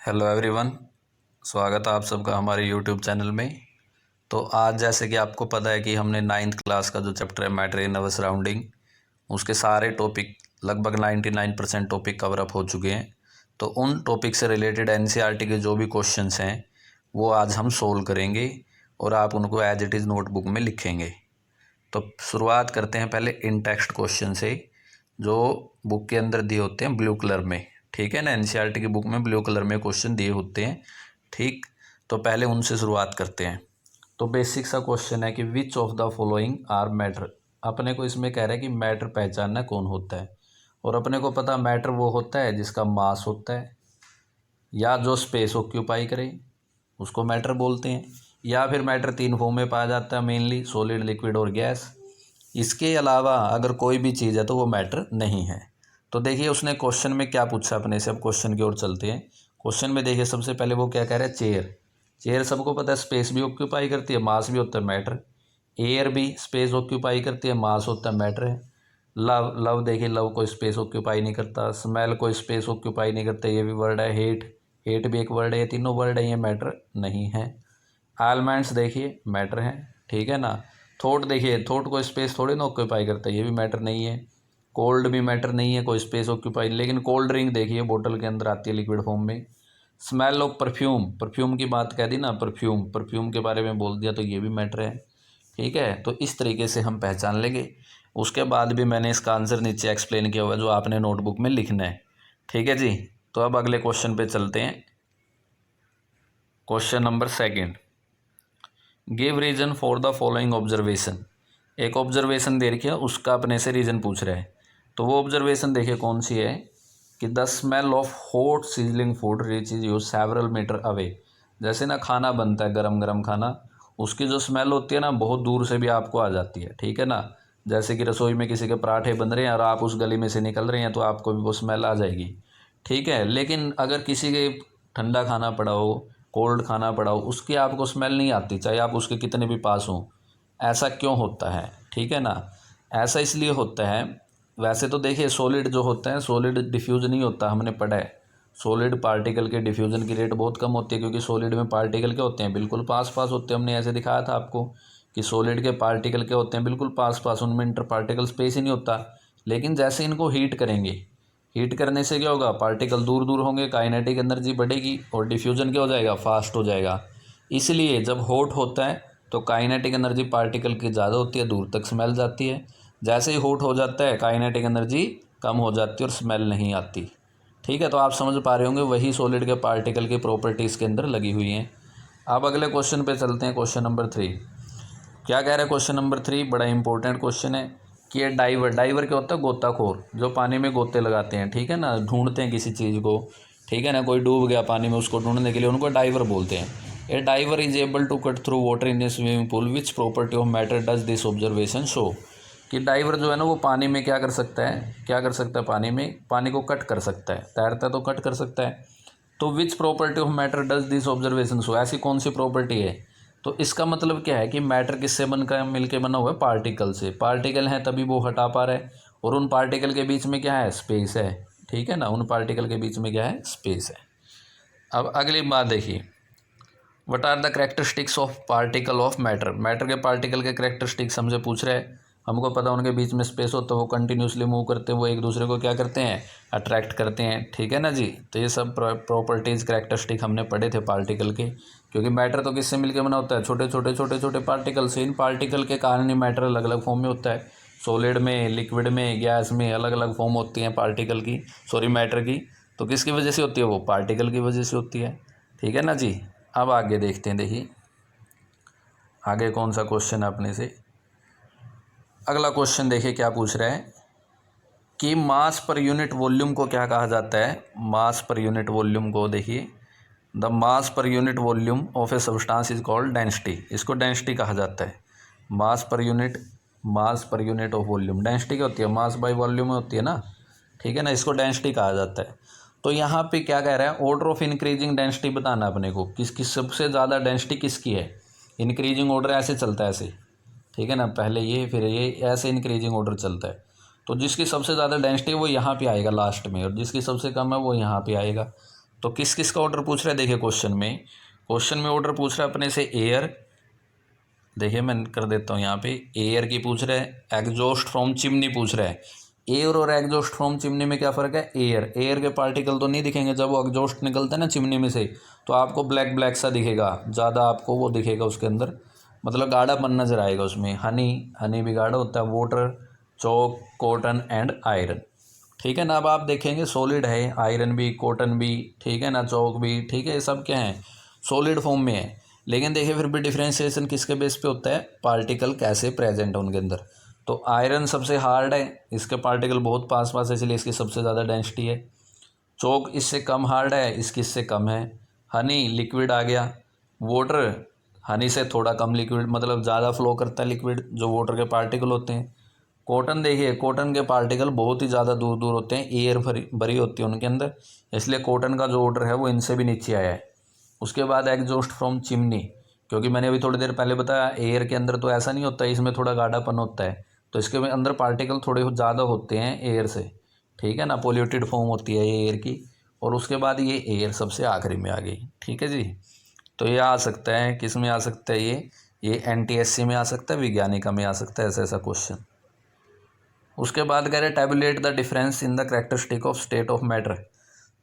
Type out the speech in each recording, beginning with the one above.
Hello everyone, स्वागत है आप सबका हमारे यूट्यूब चैनल में। तो आज जैसे कि आपको पता है कि हमने 9th क्लास का जो चैप्टर है मैटर इन अवर सराउंडिंग, उसके सारे टॉपिक लगभग 99% टॉपिक कवर अप हो चुके हैं। तो उन टॉपिक से रिलेटेड एनसीईआरटी के जो भी क्वेश्चंस हैं वो आज हम सोल्व करेंगे और आप उनको एज इट इज़ नोटबुक में लिखेंगे। तो शुरुआत करते हैं पहले इन टेक्स्ट क्वेश्चन से, जो बुक के अंदर दिए होते हैं ब्लू कलर में। ठीक है ना, एनसीईआरटी की बुक में ब्लू कलर में क्वेश्चन दिए होते हैं। ठीक, तो पहले उनसे शुरुआत करते हैं। तो बेसिक सा क्वेश्चन है कि which of the following are matter. अपने को इसमें कह रहा है कि मैटर पहचानना कौन होता है, और अपने को पता मैटर वो होता है जिसका मास होता है या जो स्पेस ऑक्यूपाई करे, उसको मैटर बोलते हैं। या फिर मैटर 3 फॉर्म में पाया जाता है, मेनली सॉलिड, लिक्विड और गैस। इसके अलावा अगर कोई भी चीज़ है तो वो मैटर नहीं है। तो देखिए उसने क्वेश्चन में क्या पूछा अपने से। अब क्वेश्चन की ओर चलते हैं। क्वेश्चन में देखिए सबसे पहले वो क्या कह रहा है, चेयर। चेयर सबको पता है स्पेस भी ऑक्यूपाई करती है, मास भी होता है, मैटर। एयर भी स्पेस ऑक्यूपाई करती है, मास होता है, मैटर है। लव, लव देखिए लव कोई स्पेस ऑक्यूपाई नहीं करता। स्मेल कोई स्पेस ऑक्यूपाई नहीं करता, ये भी वर्ड है। हेट, हेट भी एक वर्ड है। ये तीनों वर्ड है, ये मैटर नहीं है। एलिमेंट्स देखिए मैटर है, ठीक है ना। थॉट देखिए, थॉट को स्पेस थोड़ी ना ऑक्यूपाई करता है, ये भी मैटर नहीं है। कोल्ड भी मैटर नहीं है, कोई स्पेस ऑक्यूपाई। लेकिन कोल्ड ड्रिंक देखिए बोतल के अंदर आती है लिक्विड फॉर्म में। स्मेल ऑफ परफ्यूम, परफ्यूम की बात कह दी ना, परफ्यूम, परफ्यूम के बारे में बोल दिया, तो ये भी मैटर है। ठीक है, तो इस तरीके से हम पहचान लेंगे। उसके बाद भी मैंने इसका आंसर नीचे एक्सप्लेन किया हुआ है, जो आपने नोटबुक में लिखना है। ठीक है जी। तो अब अगले क्वेश्चन पे चलते हैं। Question number 2, give reason for the following observation. एक ऑब्जर्वेशन दे रखी है, उसका अपने से रीजन पूछ रहा है। तो वो ऑब्जर्वेशन देखिए कौन सी है कि the smell of hot sizzling food reaches you several metre away. जैसे ना खाना बनता है, गरम गरम खाना, उसकी जो स्मेल होती है ना बहुत दूर से भी आपको आ जाती है। ठीक है ना, जैसे कि रसोई में किसी के पराठे बन रहे हैं और आप उस गली में से निकल रहे हैं तो आपको भी वो स्मेल आ जाएगी। ठीक है, लेकिन अगर किसी के ठंडा खाना पड़ा हो, कोल्ड खाना पड़ा हो, उसकी आपको स्मेल नहीं आती, चाहे आप उसके कितने भी पास हों। ऐसा क्यों होता है? ठीक है ना, ऐसा इसलिए होता है। वैसे तो देखिए सॉलिड जो होता है, सॉलिड डिफ्यूज नहीं होता, हमने पढ़ा है। सॉलिड पार्टिकल के डिफ्यूजन की रेट बहुत कम होती है, क्योंकि सॉलिड में पार्टिकल क्या होते हैं, बिल्कुल पास पास होते हैं। हमने ऐसे दिखाया था आपको कि सॉलिड के पार्टिकल क्या होते हैं, बिल्कुल पास पास, उनमें इंटर पार्टिकल स्पेस ही नहीं होता। लेकिन जैसे इनको हीट करेंगे, हीट करने से क्या होगा, पार्टिकल दूर दूर होंगे, काइनेटिक एनर्जी बढ़ेगी और डिफ्यूजन क्या हो जाएगा, फास्ट हो जाएगा। इसलिए जब हॉट होता है तो काइनेटिक एनर्जी पार्टिकल की ज़्यादा होती है, दूर तक स्मेल जाती है। जैसे ही हॉट हो जाता है काइनेटिक एनर्जी कम हो जाती है और स्मेल नहीं आती। ठीक है, तो आप समझ पा रहे होंगे वही सॉलिड के पार्टिकल की प्रॉपर्टीज़ के अंदर लगी हुई हैं। अब अगले क्वेश्चन पे चलते हैं। क्वेश्चन नंबर 3 क्या कह रहा है? क्वेश्चन नंबर 3 बड़ा इंपॉर्टेंट क्वेश्चन है कि ये डाइवर, डाइवर क्या होता है, गोताखोर, जो पानी में गोते लगाते हैं। ठीक है ना, ढूंढते हैं किसी चीज़ को। ठीक है ना, कोई डूब गया पानी में, उसको ढूंढने के लिए उनको डाइवर बोलते हैं। A diver is able to cut through water in a swimming pool, which property of matter does this observation show. कि डाइवर जो है ना वो पानी में क्या कर सकता है, क्या कर सकता है, पानी में पानी को कट कर सकता है, तैरता है तो कट कर सकता है। तो विच property of matter does this observation show, ऐसी कौन सी प्रॉपर्टी है? तो इसका मतलब क्या है कि मैटर किससे बनकर मिलके बना हुआ है, पार्टिकल से। पार्टिकल हैं तभी वो हटा पा रहा है, और उन पार्टिकल के बीच में क्या है, स्पेस है। ठीक है ना, उन पार्टिकल के बीच में क्या है, स्पेस है। अब अगली बात देखिए, what are the characteristics of particle of matter. Matter के पार्टिकल के कैरेक्टरिस्टिक्स हमसे पूछ रहे हैं। हमको पता उनके बीच में स्पेस होता है, वो कंटिन्यूसली मूव करते हैं, वो एक दूसरे को क्या करते हैं, अट्रैक्ट करते हैं। ठीक है ना जी। तो ये सब प्रॉपर्टीज़ कैरेक्टरिस्टिक हमने पढ़े थे पार्टिकल के, क्योंकि मैटर तो किससे मिलकर बना होता है, छोटे छोटे छोटे छोटे पार्टिकल से। इन पार्टिकल के कारण ही मैटर अलग अलग फॉर्म में होता है। सॉलिड में, लिक्विड में, गैस में अलग अलग फॉर्म होती हैं पार्टिकल की, सॉरी मैटर की। तो किसकी वजह से होती है, वो पार्टिकल की वजह से होती है। ठीक है ना जी। अब आगे देखते हैं। देखिए आगे कौन सा क्वेश्चन है अपने से। अगला क्वेश्चन देखिए क्या पूछ रहा है कि मास पर यूनिट वॉल्यूम को क्या कहा जाता है। मास पर यूनिट वॉल्यूम को देखिए, the mass per unit volume of a substance is called density. इसको डेंसिटी कहा जाता है। मास per unit, mass per unit of volume, density क्या होती है, मास बाय वॉल्यूम में होती है ना। ठीक है ना, इसको डेंसिटी कहा जाता है। तो यहाँ पे क्या कह रहा है, ऑर्डर ऑफ इंक्रीजिंग डेंसिटी बताना अपने को, किसकी सबसे ज़्यादा डेंसिटी किसकी है। इंक्रीजिंग ऑर्डर ऐसे चलता है, ऐसे। ठीक है ना, पहले ये फिर ये, ऐसे इंक्रीजिंग ऑर्डर चलता है। तो जिसकी सबसे ज़्यादा डेंसिटी है वो यहाँ पे आएगा लास्ट में, और जिसकी सबसे कम है वो यहाँ पे आएगा। तो किस किस का ऑर्डर पूछ रहा है, देखिए क्वेश्चन में ऑर्डर पूछ रहा है अपने से एयर, देखिए मैं कर देता हूँ यहाँ पे, एयर की पूछ रहा है, एग्जॉस्ट फ्रॉम चिमनी पूछ रहा है। एयर और एग्जॉस्ट फ्रॉम चिमनी में क्या फ़र्क है, एयर के पार्टिकल तो नहीं दिखेंगे, जब वो एग्जॉस्ट निकलता है ना चिमनी में से तो आपको ब्लैक ब्लैक सा दिखेगा, ज़्यादा आपको वो दिखेगा उसके अंदर, मतलब गाढ़ापन नजर आएगा उसमें। हनी भी गाढ़ा होता है, water, Chowk, cotton and iron, ठीक है ना। अब आप देखेंगे सॉलिड है, आयरन भी, कॉटन भी, ठीक है ना, चौक भी, ठीक है, ये सब क्या है, सॉलिड फॉर्म में है। लेकिन देखिए फिर भी डिफ्रेंशिएशन किसके बेस पे होता है, पार्टिकल कैसे प्रेजेंट है उनके अंदर। तो आयरन सबसे हार्ड है, इसके पार्टिकल बहुत पास पास है, इसलिए इसकी सबसे ज़्यादा डेंसिटी है। चौक इससे कम हार्ड है, इसकी इससे कम है। हनी लिक्विड आ गया, वाटर हनी से थोड़ा कम लिक्विड, मतलब ज़्यादा फ्लो करता है लिक्विड, जो वाटर के पार्टिकल होते हैं। कॉटन देखिए, कॉटन के पार्टिकल बहुत ही ज़्यादा दूर दूर होते हैं, एयर भरी होती है उनके अंदर, इसलिए कॉटन का जो ऑर्डर है वो इनसे भी नीचे आया है। उसके बाद एग्जॉस्ट फ्रॉम चिमनी, क्योंकि मैंने अभी थोड़ी देर पहले बताया एयर के अंदर तो ऐसा नहीं होता है, इसमें थोड़ा गाढ़ापन होता है, तो इसके अंदर पार्टिकल थोड़े ज़्यादा होते हैं एयर से, ठीक है ना, पोल्यूटेड फॉर्म होती है ये एयर की। और उसके बाद ये एयर सबसे आखिरी में आ गई, ठीक है जी। तो ये आ सकता है, किस में आ सकता है, ये NTSC में आ सकता है, विज्ञानिका में आ सकता है, ऐसा ऐसा क्वेश्चन। उसके बाद कह रहे tabulate the difference in the characteristic of state of matter.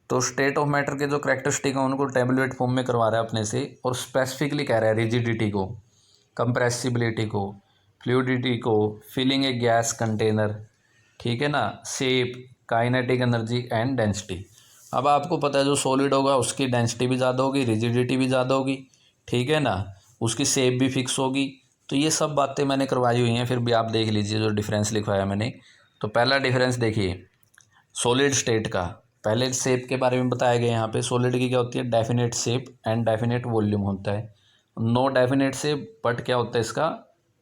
तो स्टेट ऑफ मैटर के जो करेक्टरिस्टिक हैं उनको टैबुलेट फॉर्म में करवा रहा है अपने से, और स्पेसिफिकली कह रहा है रिजिडिटी को, कंप्रेसिबिलिटी को, फ्लूइडिटी को, फिलिंग ए गैस कंटेनर, ठीक है ना, shape, kinetic energy and density. अब आपको पता है जो सॉलिड होगा उसकी डेंसिटी भी ज़्यादा होगी, रिजिडिटी भी ज़्यादा होगी, ठीक है ना, उसकी शेप भी फिक्स होगी। तो ये सब बातें मैंने करवाई हुई हैं, फिर भी आप देख लीजिए जो डिफरेंस लिखवाया मैंने। तो पहला डिफरेंस देखिए सॉलिड स्टेट का, पहले शेप के बारे में बताया गया यहाँ पे। सॉलिड की क्या होती है, definite shape and definite volume होता है। नो डेफिनेट शेप बट क्या होता है इसका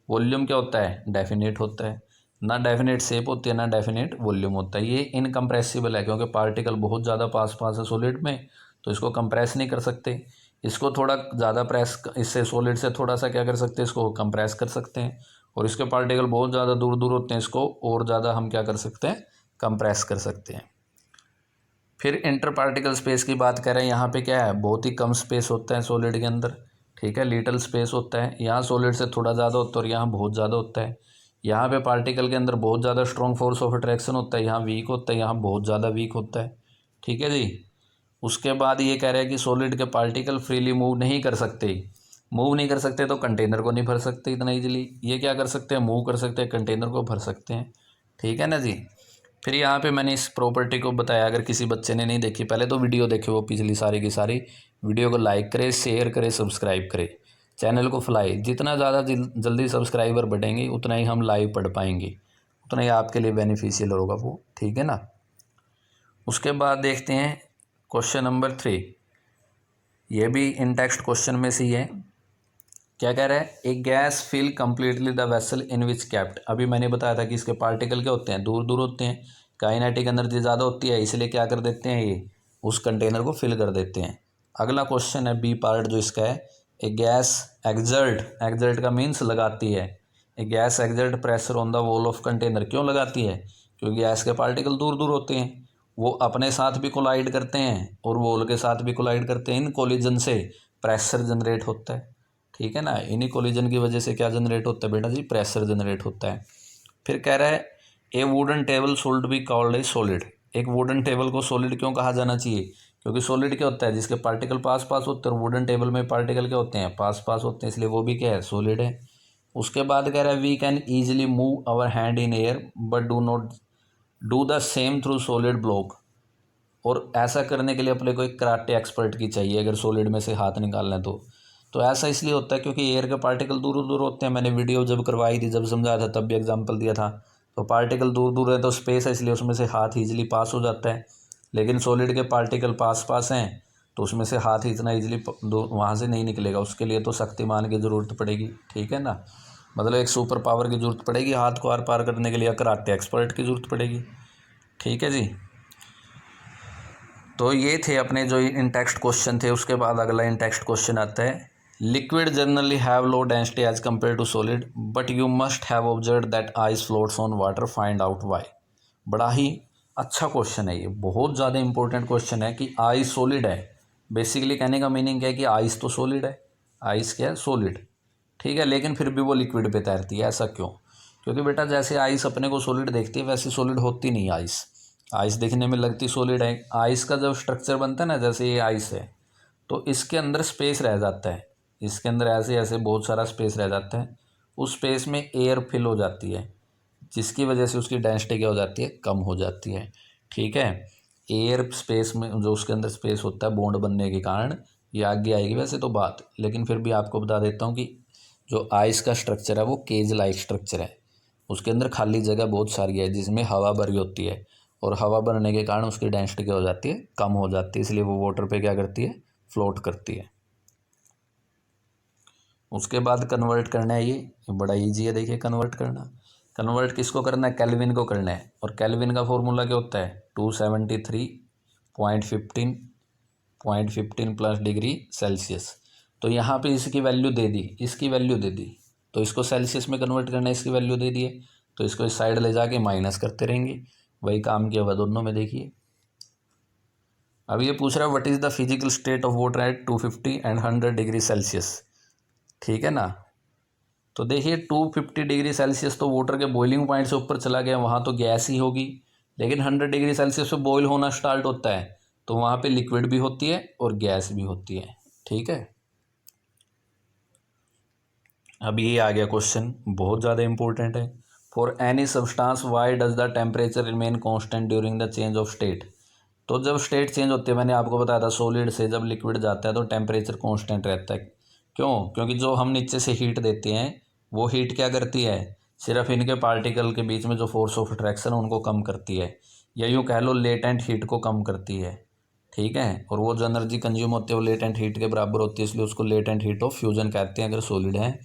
वॉल्यूम क्या होता है, डेफिनेट होता है। ना डेफिनेट शेप होती है ना डेफिनेट वॉल्यूम होता है। ये इनकम्प्रेसिबल है क्योंकि पार्टिकल बहुत ज़्यादा पास पास है सॉलिड में, तो इसको कंप्रेस नहीं कर सकते। इसको थोड़ा ज़्यादा प्रेस, इससे सॉलिड से थोड़ा सा क्या कर सकते हैं, इसको कंप्रेस कर सकते हैं। और इसके पार्टिकल बहुत ज़्यादा दूर दूर होते हैं, इसको और ज़्यादा हम क्या कर सकते हैं, कंप्रेस कर सकते हैं। फिर इंटर पार्टिकल स्पेस की बात करें, यहाँ पे क्या है, बहुत ही कम स्पेस होता है सॉलिड के अंदर, ठीक है, लिटल स्पेस होता है। यहाँ सॉलिड से थोड़ा ज़्यादा होता है और यहाँ बहुत ज़्यादा होता है। यहाँ पे पार्टिकल के अंदर बहुत ज़्यादा स्ट्रॉन्ग फोर्स ऑफ अट्रैक्शन होता है, यहाँ वीक होता है, यहाँ बहुत ज़्यादा वीक होता है, ठीक है जी। उसके बाद ये कह रहा है कि सॉलिड के पार्टिकल फ्रीली मूव नहीं कर सकते। मूव नहीं कर सकते तो कंटेनर को नहीं भर सकते इतना ईजिली। ये क्या कर सकते हैं, मूव कर सकते हैं, कंटेनर को भर सकते हैं, ठीक है ना जी। फिर यहाँ पे मैंने इस प्रॉपर्टी को बताया, अगर किसी बच्चे ने नहीं देखी पहले तो वीडियो देखे वो पिछली सारी की सारी। वीडियो को लाइक करे, शेयर करे, सब्सक्राइब करे, चैनल को फैलाए। जितना ज़्यादा जल्दी सब्सक्राइबर बढ़ेंगे उतना ही हम लाइव पढ़ पाएंगे, उतना ही आपके लिए बेनिफिशियल होगा वो, ठीक है ना। उसके बाद देखते हैं क्वेश्चन नंबर 3, ये भी इन टेक्स्ट क्वेश्चन में से ही है। क्या कह रहा है, a gas fill completely the vessel in which kept. अभी मैंने बताया था कि इसके पार्टिकल क्या होते हैं, दूर दूर होते हैं, काइनेटिक एनर्जी ज़्यादा होती है, इसलिए क्या कर देते हैं, ये उस कंटेनर को फिल कर देते हैं। अगला क्वेश्चन है बी पार्ट जो इसका है, ए गैस एग्जर्ट का मीन्स लगाती है। A gas exert pressure on the wall of container, क्यों लगाती है, क्योंकि गैस के पार्टिकल दूर दूर होते हैं, वो अपने साथ भी कोलाइड करते हैं और वॉल के साथ भी कोलाइड करते हैं। इन कोलिजन से प्रेशर जनरेट होता है, ठीक है ना। इन्हीं कोलिजन की वजह से क्या जनरेट होता है बेटा जी, प्रेशर जनरेट होता है। फिर कह रहा है ए wooden table should be called a solid. एक वुडन टेबल को सॉलिड क्यों कहा जाना चाहिए, क्योंकि सॉलिड क्या होता है, जिसके पार्टिकल पास पास होते हैं, और वुडन टेबल में पार्टिकल क्या होते हैं, पास पास होते हैं, इसलिए वो भी क्या है, सॉलिड है। उसके बाद कह रहा है we can easily move our hand in air but do not do the same through solid block. और ऐसा करने के लिए अपने को एक कराटे एक्सपर्ट की चाहिए अगर सॉलिड में से हाथ निकालना है तो ऐसा इसलिए होता है क्योंकि एयर के पार्टिकल दूर दूर होते हैं। मैंने वीडियो जब करवाई थी, जब समझाया था, तब भी एग्जांपल दिया था। तो पार्टिकल दूर दूर है तो स्पेस है, इसलिए उसमें से हाथ ईजिली पास हो जाता है। लेकिन सॉलिड के पार्टिकल पास पास हैं तो उसमें से हाथ इतना ईजिली वहाँ से नहीं निकलेगा, उसके लिए तो शक्तिमान की ज़रूरत पड़ेगी, ठीक है ना। मतलब एक सुपर पावर की ज़रूरत पड़ेगी हाथ को आर पार करने के लिए, कराटे एक्सपर्ट की ज़रूरत पड़ेगी, ठीक है जी। तो ये थे अपने जो इन टेक्स्ट क्वेश्चन थे। उसके बाद अगला इन टेक्स्ट क्वेश्चन आता है, liquid generally have low density as compare to solid but you must have observe that ice floats on water, find out why. बड़ा ही अच्छा क्वेश्चन है ये, बहुत ज़्यादा इंपॉर्टेंट क्वेश्चन है कि आइस सॉलिड है। बेसिकली कहने का मीनिंग क्या है कि आइस तो सॉलिड है, आइस क्या है, सॉलिड, ठीक है, लेकिन फिर भी वो लिक्विड पे तैरती है। ऐसा क्यों? क्योंकि बेटा जैसे आइस अपने को सॉलिड देखती है वैसे सॉलिड होती नहीं आइस। आइस देखने में लगती सॉलिड है। आइस का जब स्ट्रक्चर बनता है ना, जैसे ये आइस है, तो इसके अंदर स्पेस रह जाता है, इसके अंदर ऐसे ऐसे बहुत सारा स्पेस रह जाता है। उस स्पेस में एयर फिल हो जाती है, जिसकी वजह से उसकी डेंसिटी क्या हो जाती है, कम हो जाती है, ठीक है। एयर स्पेस में जो उसके अंदर स्पेस होता है बॉन्ड बनने के कारण, ये आगे आएगी वैसे तो बात, लेकिन फिर भी आपको बता देता हूँ कि जो आइस का स्ट्रक्चर है वो केज लाइक स्ट्रक्चर है। उसके अंदर खाली जगह बहुत सारी है जिसमें हवा भरी होती है, और हवा भरने के कारण उसकी डेंसिटी क्या हो जाती है, कम हो जाती है, इसलिए वो वाटर पे क्या करती है, फ्लोट करती है। उसके बाद कन्वर्ट करना है, ये बड़ा ईजी है, देखिए कन्वर्ट करना। कन्वर्ट किसको करना है, केल्विन को करना है। और केल्विन का फॉर्मूला क्या होता है, 273.15 प्लस डिग्री सेल्सियस। तो यहाँ पे इसकी वैल्यू दे दी, इसकी वैल्यू दे दी, तो इसको सेल्सियस में कन्वर्ट करना है, इसकी वैल्यू दे दिए, तो इसको इस साइड ले जाके माइनस करते रहेंगे। वही काम किया हुआ दोनों में, देखिए। अब ये पूछ रहा है what is the physical state of water at 250 and 100 degree Celsius, ठीक है ना। तो देखिए 250 डिग्री सेल्सियस तो वाटर के बॉइलिंग पॉइंट से ऊपर चला गया, वहाँ तो गैस ही होगी। लेकिन 100 डिग्री सेल्सियस पे बॉयल होना स्टार्ट होता है, तो वहाँ पे लिक्विड भी होती है और गैस भी होती है, ठीक है। अब ये आ गया क्वेश्चन, बहुत ज़्यादा इंपॉर्टेंट है। For any substance why does the temperature remain constant during the change of state. तो जब स्टेट चेंज होती है, मैंने आपको बताया था सॉलिड से जब लिक्विड जाता है तो टेम्परेचर कांस्टेंट रहता है। क्यों? क्योंकि जो हम नीचे से हीट देते हैं वो हीट क्या करती है, सिर्फ इनके पार्टिकल के बीच में जो फोर्स ऑफ अट्रैक्शन उनको कम करती है, या यूँ कह लो लेटेंट हीट को कम करती है, ठीक है। और वो जो एनर्जी कंज्यूम होती है वो लेटेंट हीट के बराबर होती है, इसलिए उसको लेटेंट हीट ऑफ फ्यूजन कहते हैं अगर सॉलिड है।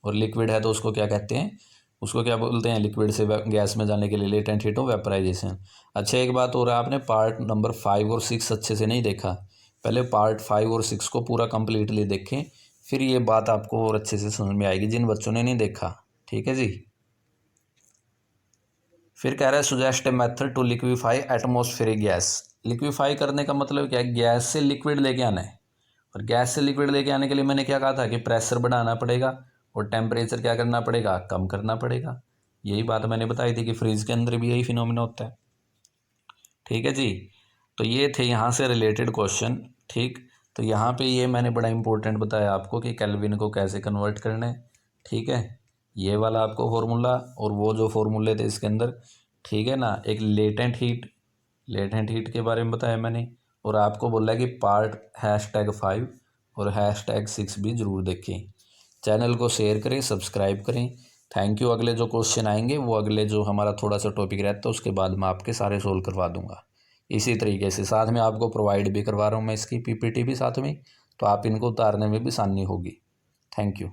और लिक्विड है तो उसको क्या कहते हैं, उसको क्या बोलते हैं, लिक्विड से गैस में जाने के लिए लेटेंट हीट ऑफ वेपराइजेशन। अच्छा एक बात और, आपने पार्ट नंबर 5 और 6 अच्छे से नहीं देखा, पहले पार्ट 5 और 6 को पूरा कंप्लीटली देखें, फिर ये बात आपको और अच्छे से समझ में आएगी जिन बच्चों ने नहीं देखा, ठीक है जी। फिर कह रहा है suggest a method to liquefy atmospheric gas. Liquefy करने का मतलब क्या है, गैस से लिक्विड लेके आना है। और गैस से लिक्विड लेके आने के लिए मैंने क्या कहा था कि प्रेशर बढ़ाना पड़ेगा और टेम्परेचर क्या करना पड़ेगा, कम करना पड़ेगा। यही बात मैंने बताई थी कि फ्रीज के अंदर भी यही फिनोमिना होता है, ठीक है जी। तो ये थे यहाँ से रिलेटेड क्वेश्चन, ठीक। तो यहाँ पे ये मैंने बड़ा इंपॉर्टेंट बताया आपको कि केल्विन को कैसे कन्वर्ट करना है, ठीक है। ये वाला आपको फॉर्मूला और वो जो फॉर्मूले थे इसके अंदर, ठीक है ना। एक लेटेंट हीट, लेटेंट हीट के बारे में बताया मैंने, और आपको बोला है कि पार्ट #5 और #6 भी ज़रूर देखें। चैनल को शेयर करें, सब्सक्राइब करें। Thank you. अगले जो क्वेश्चन आएंगे वो अगले जो हमारा थोड़ा सा टॉपिक रहता है उसके बाद मैं आपके सारे सोल्व करवा दूंगा। इसी तरीके से साथ में आपको प्रोवाइड भी करवा रहा हूँ मैं इसकी पीपीटी भी साथ में, तो आप इनको उतारने में भी आसानी होगी। Thank you.